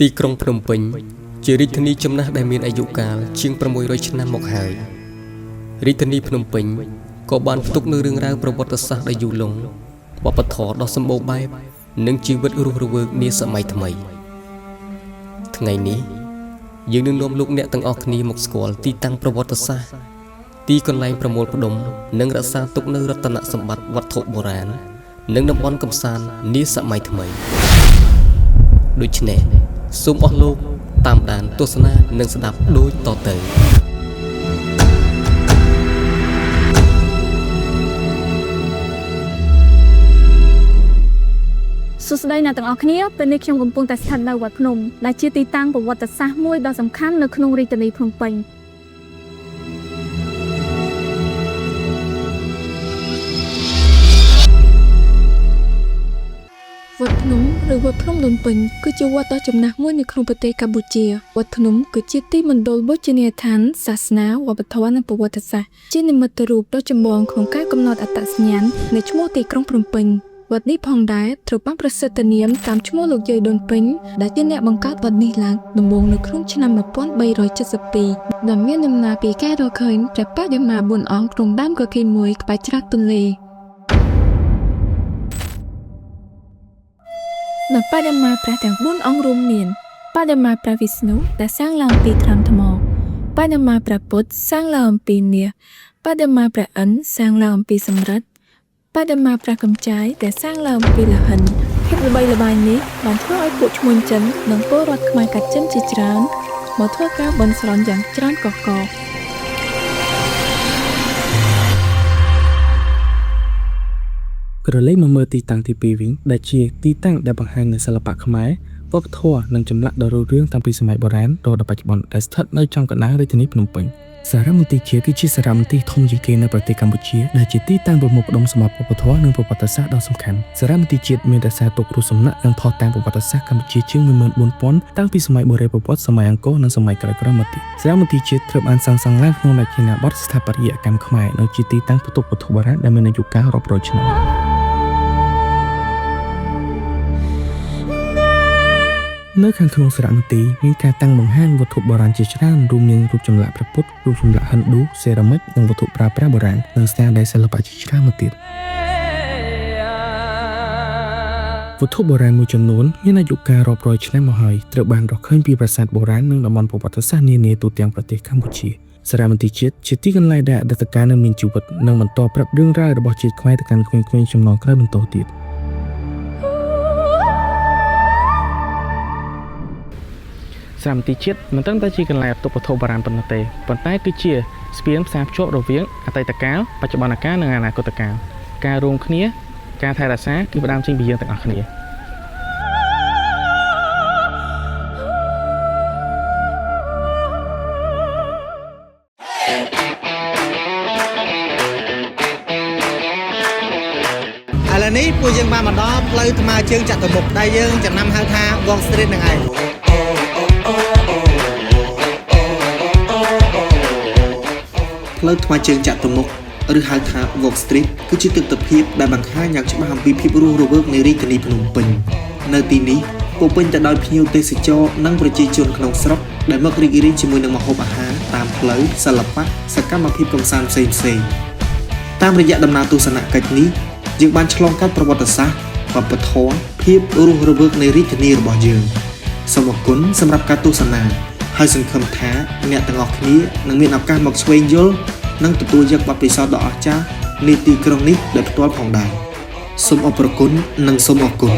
ទីក្រុងភ្នំពេញជារាជធានីចំណាស់ដែលមានអាយុកាលជាង600ឆ្នាំមកហើយរាជធានីភ្នំពេញក៏បានផ្ទុកនូវរឿងរ៉ាវប្រវត្តិសាស្ត្រដ៏យូរលង់វប្បធម៌ដ៏សម្បូរបែបនិងជីវិតរស់រវើកនាសម័យថ្មីថ្ងៃនេះយើងនឹងនាំលោកអ្នកទាំងអស់គ្នាមកស្គាល់ទីតាំងប្រវត្តិសាស្ត្រទីកន្លែងប្រមូលផ្ដុំនិងរក្សាទុកនូវរតនសម្បត្តិវត្ថុបុរាណនិងតំបន់កំសាន្តនាសម័យថ្មីដូច្នេះសូមអស់លោកតាមដានទស្សនានិងស្ដាប់ដូចតទៅសួស្តីអ្នកទាំងអស់គ្នាពេលនេះខ្ញុំកំពុងតែស្ថិតនៅវត្តភ្នំដែលជាទីតាំងប្រវត្តិសាស្ត្រមួយដ៏សំខាន់នៅក្នុងរាជធានីភ្នំពេញវត្តភ្នំឬវត្តភ្នំដូនពេញគឺជាវត្តដ៏ចំណាស់មួយនៅក្នុងប្រទេសកម្ពុជាវត្តភ្នំគឺជាទីមណ្ឌលបូជនីយដ្ឋានសាសនាវប្បធម៌និងប្រវត្តិសាស្ត្រជានិមិត្តរូបដ៏ចម្បងក្នុងការកំណត់អត្តសញ្ញាណនៃឈ្មោះទីក្រុងភ្នំពេញវត្តនេះផងដែរត្រូវបានប្រសិទ្ធនាមតាមឈ្មោះលោកយាយដូនពេញដែលជាអ្នកបង្កើតវត្តនេះឡើងដំបូងនៅក្នុងឆ្នាំ1372ដែលមានដំណើរពីការរកឃើញព្រះបដិមា4អង្គក្នុងដើមគគីមួយក្បែរច្រាំងទន្លេនៅបដិមាព្រះទាំង4អង្គរួមមានបដិមាព្រះវិស្ណុដែលសាងឡើងពីថ្នាំថ្មបដិមាព្រះពុទ្ធសាងឡើងអំពីមាសបដិមាព្រះឥន្ទសាងឡើងអំពីសំរិទ្ធបដិមាព្រះកំចាយដែលសាងឡើងអំពីលហិនភាពល្បីល្បាញនេះបានធ្វើឲ្យពួកឈ្មួញចិននិងពលរដ្ឋខ្មែរកាត់ចិនជាច្រើនមកធ្វើការបន់ស្រន់យ៉ាងច្រើនកកកក្រឡេកមកមើលទីតាំងទី2វិញដែលជាទីតាំងដែលបង្ហាញនូវសិល្បៈខ្មែរវប្បធម៌និងចម្លាក់ដ៏រុងរឿងតាំងពីសម័យបុរាណរហូតដល់បច្ចុប្បន្នដែលស្ថិតនៅចំកណ្ដាលរាជធានីភ្នំពេញសារមន្ទីរជាតិគឺជាសារមន្ទីរធំជាងគេនៅប្រទេសកម្ពុជាដែលជាទីតាំងប្រមូលផ្ដុំសម្បត្តិវប្បធម៌និងប្រវត្តិសាស្ត្រដ៏សំខាន់សារមន្ទីរជាតិមានរក្សាទុករូបសំណាកនិងភស្តុតាងប្រវត្តិសាស្ត្រកម្ពុជាជាង 14000 តាំងពីសម័យបុរេប្រវត្តិសម័យអង្គរនិងសម័យក្រោយៗមកទៀតសារមន្ទីរជាតិត្រូវបានសាងសង់ឡើងក្នុងរចនាបថស្ថាបត្យកម្មខ្មែរនិងជាទីតាំងផ្ទុកវត្ថុបុរាណដែលមានអាយុកាលរាប់រយឆ្នាំនៅខាងក្នុងសារមន្ទីរមានការតាំងបង្ហាញវត្ថុបុរាណជាច្រើនរួមមានរូបចម្លាក់ព្រះពុទ្ធរូបចម្លាក់ហិណ្ឌូសេរ៉ាមិកនិងវត្ថុប្រើប្រាស់បុរាណនិងស្នាដៃសិល្បៈជាច្រើនមកទៀតវត្ថុបុរាណមួយចំនួនមានអាយុកាលរាប់រយឆ្នាំមកហើយត្រូវបានរកឃើញពីប្រាសាទបុរាណនិងតំបន់ប្រវត្តិសាស្ត្រនានាទូទាំងប្រទេសកម្ពុជាសារមន្ទីរជាតិជាទីកន្លែងដែលអតីតកាលនៅមានជីវិតនិងបន្តប្រាប់រឿងរ៉ាវរបស់ជាតិខ្មែរទៅកាន់ក្មេងៗជំនាន់ក្រោយបន្តទៀតសារមន្ទីរជាតិមិនត្រឹមតែជាកន្លែងផ្ទុកវត្ថុបុរាណប៉ុណ្ណោះទេប៉ុន្តែគឺជាស្ពានផ្សារភ្ជាប់រវាងអតីតកាលបច្ចុប្បន្នកាលនិងអនាគតកាលការរួមគ្នាការថែរក្សាគឺផ្ដើមចេញពីយើងទាំងអស់គ្នាឥឡូវនេះពួកយើងបានមកដល់ផ្លូវថ្មើរជើងចតុមុខដែលយើងចំណាំហៅថា Wall Street ហ្នឹងឯងផ្លូវថ្មើរជើងចតុមុខឬហៅថា Wall Street គឺជាទិដ្ឋភាពដែលបង្ហាញយ៉ាងច្បាស់អំពីភាពរស់រវើកនៃរាជធានីភ្នំពេញនៅទីនេះពោរពេញទៅដោយភ្ញៀវទេសចរនិងប្រជាជនក្នុងស្រុកដែលមករីករាយជាមួយនឹងម្ហូបអាហារតាមផ្លូវសិល្បៈសកម្មភាពកម្សាន្តផ្សេងៗតាមរយៈដំណើរទស្សនកិច្ចនេះយើងបានឆ្លងកាត់ប្រវត្តិសាស្ត្រវប្បធម៌ភាពរស់រវើកនៃរាជធានីរបស់យើងសូមអរគុណសម្រាប់ការទស្សនាហើយសង្ឃឹមថាអ្នកទាំងអស់គ្នានឹងមានឱកាសមកស្វែងយល់និងទទួលយកបទពិសោធន៍ដ៏អស្ចារ្យនៃទីក្រុងនេះដោយផ្ទាល់ផងដែរសូមអរគុណនិងសូមអរគុណ